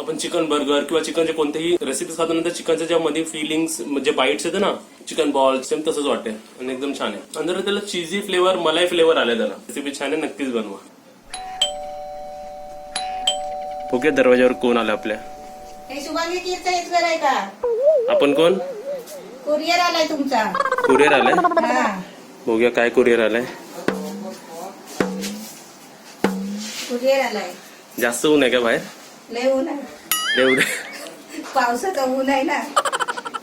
आपण chicken burger किंवा चिकनचे कोणतेही रेसिपीज खातो नंतर चिकनच्या ज्या मध्ये फिलिंग्स म्हणजे बाईट्स येते ना, चिकन बॉल सेम तसंच वाटते आणि एकदम छान आहे. नंतर त्याला चीजी फ्लेवर, मलाई फ्लेवर आले त्याला. रेसिपी छान आहे, नक्कीच बनवा. ओके, दरवाजावर कोण आलं आपल्या? शुभांगी कीर्त हेच आहे का? आपण कोण? कुरिअर आलाय तुमचा. कुरिअर आलाय? हा, बघूया काय कुरिअर आलाय. कुरिअर आलाय. जास्त ऊन आहे का बाहेर? लय ऊन आहे. लय ऊन आहे. पावसाचं ऊन आहे ना,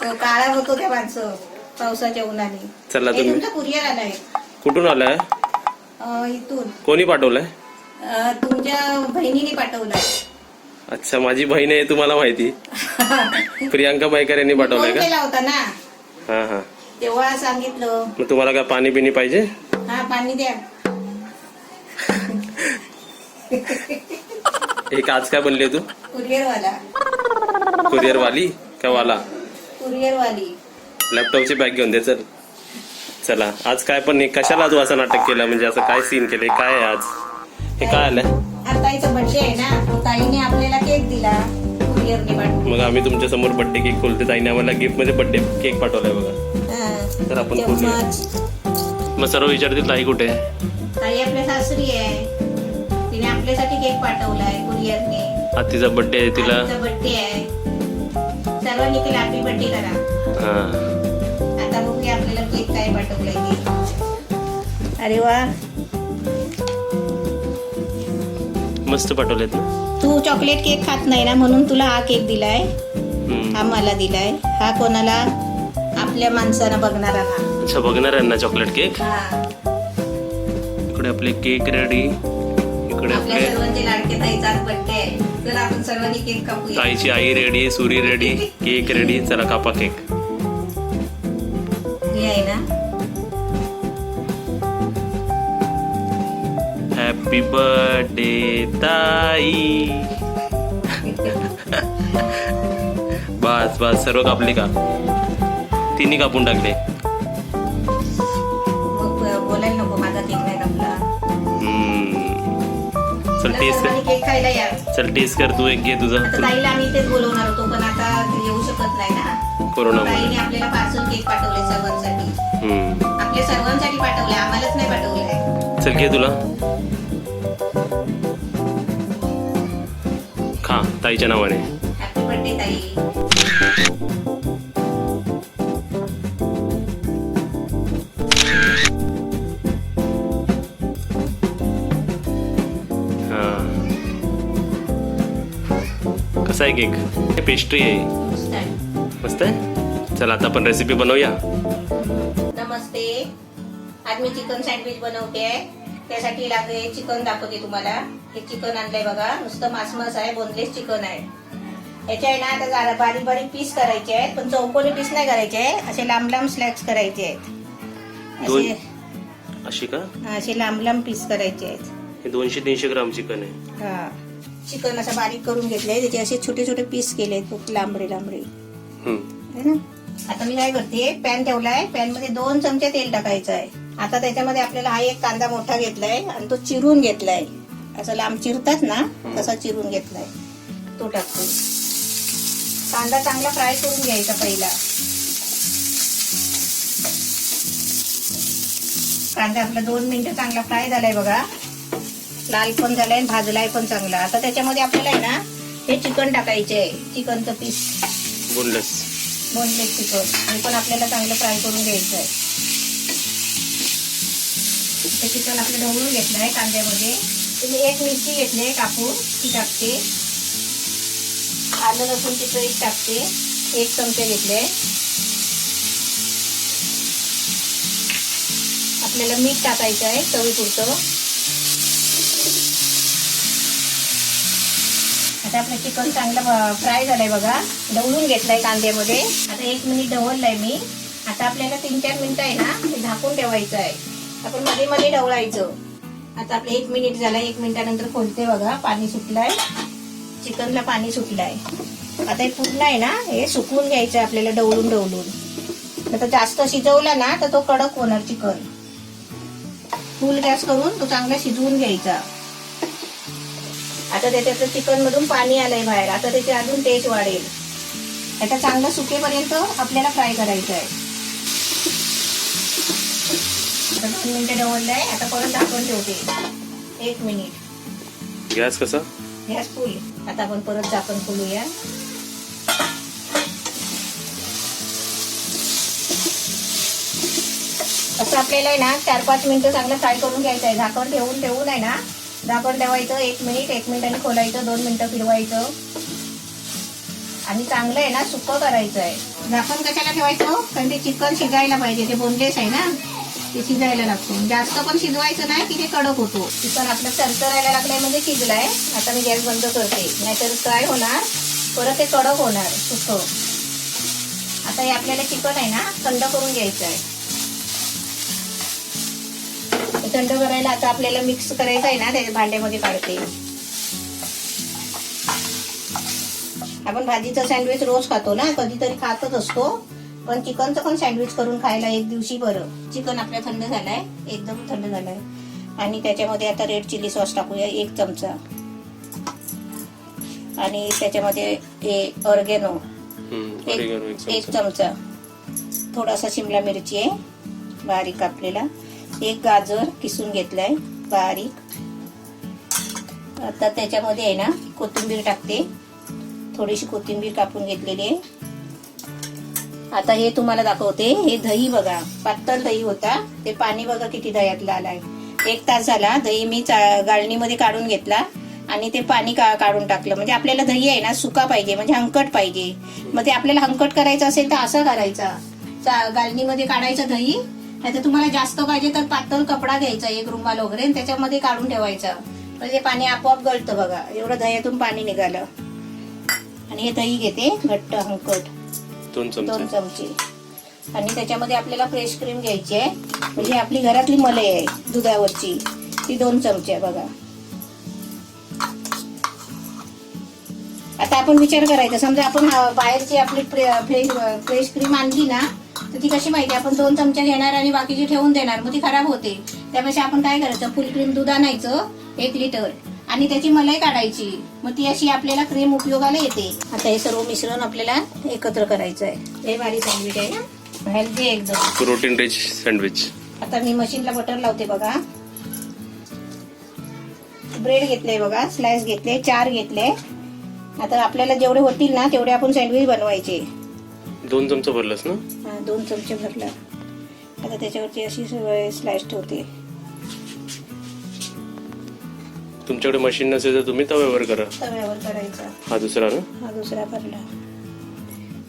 तो काळा होतो त्या माणसं पावसाच्या उन्हाने. चला हे तुम्ही. तुमचा कुरिअर आलाय. कुठून आलाय? इथून. कोणी पाठवलंय? तुमच्या बहिणीने पाठवलाय. अच्छा, माझी बहीण आहे, तुम्हाला माहिती. प्रियांका बायकर यांनी पाठवलंय फोन का? केला होता ना, हा हा. तेव्हा सांगितलं. मग तुम्हाला काय पाणी पिणी पाहिजे? हा, पाणी द्या. एक आज काय बनली तू? कुरिअर वाला. कुरिअर वाली का वाला? कुरिअर वाली. लॅपटॉपची बॅग घेऊन दे. चल चला, आज काय पण कशाला तू असं नाटक केलं, म्हणजे असं काय सीन केले, काय आहे आज? हे काय आलंय? आज ताईचा बर्थडे आहे ना, ताईने आपल्याला केक दिला, कुरिअरने पाठवला. मग आम्ही तुमच्या समोर बर्थडे केक खोलते, ताईने आम्हाला गिफ्ट मध्ये बर्थडे केक पाठवलाय बघा. तर आपण खोलूया. मग सर्व विचारतील ताई कुठे आहे? ताई आपल्या सासरी आहे, तिने आपल्यासाठी केक पाठवलाय कुरिअरने. आज तिचा बर्थडे आहे, तिला बर्थडे आहे. सर्वांनी केला हॅपी बर्थडे करा. हा. आता बघूया आपल्याला केक काय पाठवलाय ते. अरे वा, मस्त पाठवलेत ना. तू चॉकलेट केक खात नाही ना, म्हणून तुला हा केक दिलाय. हा मला दिलाय. हा कोणाला? आपल्या माणसांना बघणारा. हा अच्छा, बघणाऱ्यांना चॉकलेट केक. हा, इकडे आपले केक रेडी. इकडे आपल्या आपले सर्वांचे लाडके ताईचा बर्थडे आहे, तर आपण सर्वांनी केक कापूया. ताईची आई रेडी, सुरी रेडी, केक रेडी. चला कापा केक. हे आहे ना, हॅपी बर्थडे ताई. बस बस, सर्व कापले का? तिन्ही कापून टाकले. मग बोलायला नको माझा केक नाही कापला. चल टेस्ट सर्वांनी केक खायला या. कर. चल टेस्ट कर, तू एक घे तुझा. आता ताईला आम्ही इथेच बोलवणार होतो, पण आता येऊ शकत नाही ना. कोरोनामुळे. ताईने आपल्याला पार्सल केक पाठवले सर्वांसाठी. आपल्या सर्वांसाठी पाठवले, आम्हालाच नाही पाठवले. चल घे तुला. खा ताईच्या नावाने. हॅपी बर्थडे ताई. कसा आहे केक? हे पेस्ट्री आहे. मस्त आहे. मस्त आहे. चल आता आपण रेसिपी बनवूया. नमस्ते, आज मी चिकन सँडविच बनवते. त्यासाठी लागले चिकन दाखवते तुम्हाला. हे चिकन आणलंय बघा, नुसतं मांस आहे, बोनलेस चिकन आहे. याचे आहे ना, आता जरा बारीक बारीक पीस करायचे आहेत, पण चौकोनी पीस नाही करायचे आहे, असे लांब लांब स्लॅक्स करायचे आहेत. अशी का? असे लांब लांब पीस करायचे आहेत. हे 200-300 ग्राम चिकन आहे. हा, चिकन असं बारीक करून घेतलंय, त्याचे असे छोटे छोटे पीस केले, खूप लांबरे लांबरे है ना. आता मी काय करते, पॅन ठेवलाय, पॅन मध्ये 2 चमचे तेल टाकायचं आहे. आता त्याच्यामध्ये आपल्याला हा एक कांदा मोठा घेतलाय आणि तो चिरून घेतलाय, असं लांब चिरतात ना तसा चिरून घेतलाय, तो टाकतो. कांदा चांगला फ्राय करून घ्यायचा पहिला. कांदा आपला 2 मिनिटं चांगला फ्राय झालाय बघा, लाल पण झालाय, भाजलाय पण चांगला. आता त्याच्यामध्ये आपल्याला आहे ना, हे चिकन टाकायचे आहे, चिकनचं पीस, बोनलेस चिकन. हे पण आपल्याला चांगलं फ्राय करून घ्यायचं आहे. ते चिकन आपलं ढवळून घेतलं आहे कांद्यामध्ये. तुम्ही एक मिरची घेतली आहे कापून, ती टाकते. आलं लसूणची पेस्ट टाकते, 1 चमचे घेतले. आपल्याला मीठ टाकायचं आहे चवीपुरतं. आता आपलं चिकन चांगलं फ्राय झालंय बघा, ढवळून घेतलंय कांद्यामध्ये. आता 1 मिनिट ढवळलंय मी. आता आपल्याला 3-4 मिनिटं आहे ना, ते झाकून ठेवायचं आहे. आपण मध्ये मध्ये ढवळायचं. आता आपलं 1 मिनिट झालंय. 1 मिनिटानंतर खोलते बघा, पाणी सुटलंय, चिकनला पाणी सुटलंय. आता हे पूर्ण आहे ना, हे सुकवून घ्यायचं आपल्याला ढवळून ढवळून. आता जास्त शिजवला ना तर तो कडक होणार चिकन. फुल गॅस करून तो चांगला शिजवून घ्यायचा. आता त्याच्यातलं चिकन मधून पाणी आलंय बाहेर. आता त्याची अजून टेस्ट वाढेल. आता चांगलं सुकेपर्यंत आपल्याला फ्राय करायचं आहे. आता 2 मिनिटं ढवळलंय. आता परत झाकण ठेवते 1 मिनिट. गॅस कसा? गॅस फुल. आता आपण परत झाकण खोलूया. असं आपल्याला आहे ना 4-5 मिनिटं चांगलं फ्राय करून घ्यायचं आहे. झाकण ठेवून आहे ना, झाकण ठेवायचं 1 मिनिटाने खोलायचं, 2 मिनिटं फिरवायचं आणि चांगलं आहे ना सुक्कं करायचं आहे. झाकण कशाला ठेवायचं? कारण ते चिकन शिजायला पाहिजे. ते बोनलेस आहे ना, ते शिजायला लागतो. जास्त पण शिजवायचं नाही की ते कडक होतो. चिकन आपलं चरचरायला लागलंय म्हणजे शिजलाय. आता मी गॅस बंद करते, नाहीतर फ्राय होणार, परत ते कडक होणार सुक्कं. आता हे आपल्याला चिकन आहे ना थंड करून घ्यायचं आहे. थंड करायला आता आपल्याला मिक्स करायचं आहे ना, त्याच्या भांड्यामध्ये काढते. आपण भाजीचं सँडविच रोज खातो ना, कधीतरी खातच असतो, पण चिकनचं पण सँडविच करून खायला एक दिवशी बरं. चिकन आपला थंड झालाय, एकदम थंड झालाय. आणि त्याच्यामध्ये आता रेड चिली सॉस टाकूया 1 चमचा. आणि त्याच्यामध्ये ऑर्गेनो 1 चमचा. थोडासा शिमला मिरची आहे बारीक कापलेला. 1 गाजर किसून घेतलाय बारीक. आता त्याच्यामध्ये आहे ना कोथिंबीर टाकते. थोडीशी कोथिंबीर कापून घेतलेली आहे. आता हे तुम्हाला दाखवते. हे दही बघा, पातळ दही होता, ते पाणी बघा किती दह्यातलं आलाय. 1 तास झाला दही मी गाळणीमध्ये काढून घेतला आणि ते पाणी काढून टाकलं. म्हणजे आपल्याला दही आहे ना सुका पाहिजे, म्हणजे हंकट पाहिजे. मग ते आपल्याला हंकट करायचं असेल तर असं करायचा, गाळणीमध्ये काढायचं दही. नाही तर तुम्हाला जास्त पाहिजे तर पातळ कपडा घ्यायचा 1 रुमाल वगैरे आणि त्याच्यामध्ये काढून ठेवायचा. म्हणजे पाणी आपोआप गळतं बघा. एवढं दह्यातून पाणी निघालं. आणि हे दही घेते घट्ट हंकट 2 चमचे. आणि त्याच्यामध्ये आपल्याला फ्रेश क्रीम घ्यायची आहे. म्हणजे आपली घरातली मलाई आहे दुधावरची, ती 2 चमचे बघा. आता आपण विचार करायचा, समजा आपण बाहेरची आपली फ्रेश क्रीम आणली ना, तर ती कशी माहिती, आपण 2 चमचे घेणार आणि बाकीची ठेवून देणार, मग ती खराब होते. त्यापेक्षा आपण काय करायचं, फुल क्रीम दूध आणायचं 1 लिटर आणि त्याची मलाई काढायची. मग ती अशी आपल्याला क्रीम उपयोगाला येते. आता हे सर्व मिश्रण आपल्याला एकत्र करायचं आहे. हे भारी सँडविच आहे ना, हेल्दी एकदम, प्रोटीन रिच सँडविच. आता मी मशीनला बटर लावते बघा. ब्रेड घेतले बघा, स्लाइस घेतले, 4 घेतले. आता आपल्याला जेवढे होतील ना तेवढे आपण सँडविच बनवायचे. 2 चमचे भरलंस ना? हा, 2 चमचे भरला. आता त्याच्यावरती अशी स्लाइस ठेवते. तुमच्याकडे मशीन नसेल तर तुम्ही तव्यावर करा. तव्यावर करायचा. हा दुसरा ना? हा दुसरा भरला.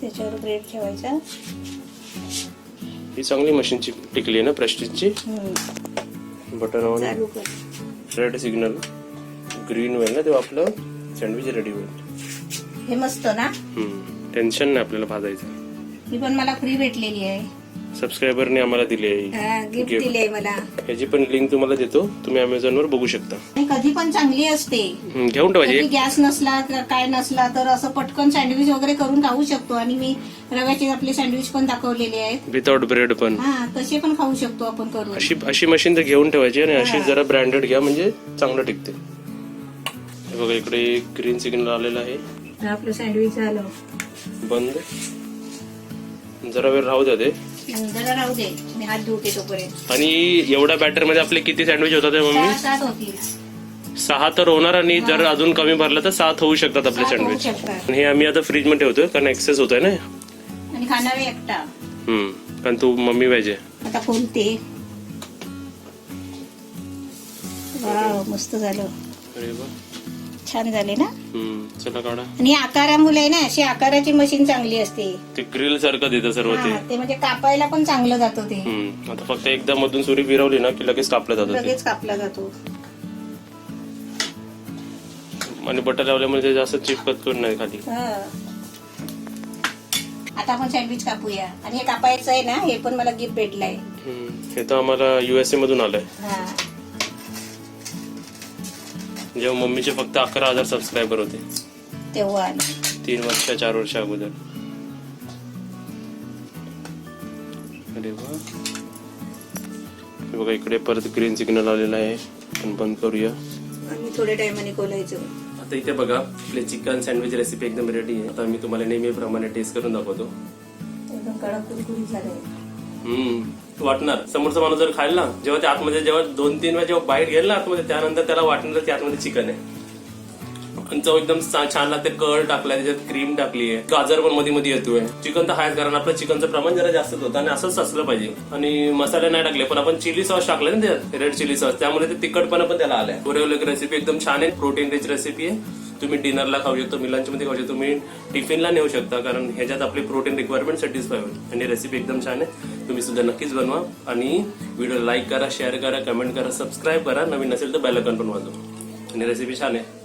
त्याच्यावर ब्रेड ठेवायचा. ही चांगली मशीनची टिकली आहे ना, प्रेस्टिजची. बटन ऑन, चालू कर. रेड सिग्नल ग्रीन होईल ना, तेव्हा आपलं सँडविच रेडी होईल. हे मस्त ना, टेन्शन नाही आपल्याला भाजायचं. ही पण मला फ्री भेटलेली आहे. सबस्क्रायबरने आम्हाला दिली आहे, गिफ्ट दिली आहे मला. याची पण लिंक तुम्हाला देतो, तुम्ही अमेझॉन वर बघू शकता. आणि कधी पण चांगली असते. घेऊन ठेवायची. गॅस नसला काय नसला तर असं पटकन सँडविच वगैरे करून खाऊ शकतो. आणि मी रव्याचे आपले सँडविच पण दाखवलेले आहेत, विदाउट ब्रेड पण. हा, तसे पण खाऊ शकतो आपण करून. अशी मशीन तर घेऊन ठेवायची आणि अशी जरा ब्रँडेड घ्या, म्हणजे चांगलं टिकते. हे बघा इकडे ग्रीन सिग्नल आलेला आहे. आपलं सँडविच झालं बंद. जरा वेळ राहू द्या ते, जरा राहू दे, मी हात धुते तोपर्यंत. आणि एवढ्या बॅटर मध्ये आपले किती सँडविच होतात मम्मी? 7 होतील. 6 तर होणार, आणि जर अजून कमी भरलं तर 7 होऊ शकतात आपले 7 होऊ सँडविच. शकतात. हे आम्ही आता फ्रीज मध्ये ठेवतोय कारण एक्सेस होतोय ना. आणि खाणारे एकटा. कारण तू मम्मी पाहिजे. आता खोलते. वाव, मस्त झालं. अरे वा, छान झाले ना. चला काढा. आणि आकारामुळे आहे ना, अशी आकाराची मशीन चांगली असते. ते ग्रिल सारखं देतं सर्व ते. हा, ते म्हणजे कापायला पण चांगलं जातं ते. आता फक्त एकदा मधून सुरी फिरवली ना की लगेच कापलं जातं ते. लगेच कापला जातो. आणि बटर लावल्यामुळे ते जास्त चिपकत पण नाही खाली. हा. आता आपण सँडविच कापूया. आणि हे कापायचं आहे ना, हे पण मला गिफ्ट भेटलंय. हे तर आम्हाला USA मधून आलंय. हा, जेव्हा मम्मीचे फक्त 11,000 सबस्क्रायबर होते तेव्हा 3 वर्ष 4 वर्ष अगोदर. अरे वा, बघा इकडे परत ग्रीन सिग्नल आलेला आहे. आपण बंद करूया आणि थोड्या टायमाने खोलायचं. तर इथे बघा आपली चिकन सँडविच रेसिपी एकदम रेडी आहे. आता मी तुम्हाला नेहमीप्रमाणे टेस्ट करून दाखवतो. एकदम कडक कुरकुरीत झाले. वाटणार समोरचा माणूस जर खायला ना, जेव्हा ते आतमध्ये जेव्हा 2-3 वेळा जेव्हा बाईट घेईल ना आतमध्ये, त्यानंतर त्याला वाटणार की आतमध्ये चिकन आहे. आणि चव एकदम छान लागते. कळ टाकलाय, त्याच्यात क्रीम टाकली आहे, गाजर पण मध्ये मध्ये येतोय. चिकन तर हायच, कारण आपलं चिकनचं प्रमाण जरा जास्तच होतं आणि असंच असलं पाहिजे. आणि मसाले नाही टाकले, पण आपण चिली सॉस टाकलाय ना त्यात, रेड चिली सॉस, त्यामुळे ते तिखटपणा पण त्याला आलाय. पुरेवलेली रेसिपी एकदम छान आहे, प्रोटीन रिच रेसिपी आहे. तुम्ही डिनरला खाऊ शकता, तुम्ही लंचमध्ये खाऊ शकता, तुम्ही टिफिनला नेऊ शकता, कारण ह्याच्यात आपली प्रोटीन रिक्वायरमेंट सॅटिस्फाय होईल. आणि रेसिपी एकदम छान आहे, तुम्ही सुद्धा नक्कीच बनवा. आणि व्हिडिओ लाईक करा, शेअर करा, कमेंट करा, सबस्क्राईब करा, नवीन असेल तर बेल आयकॉन पण वाजवा. आणि रेसिपी छान आहे.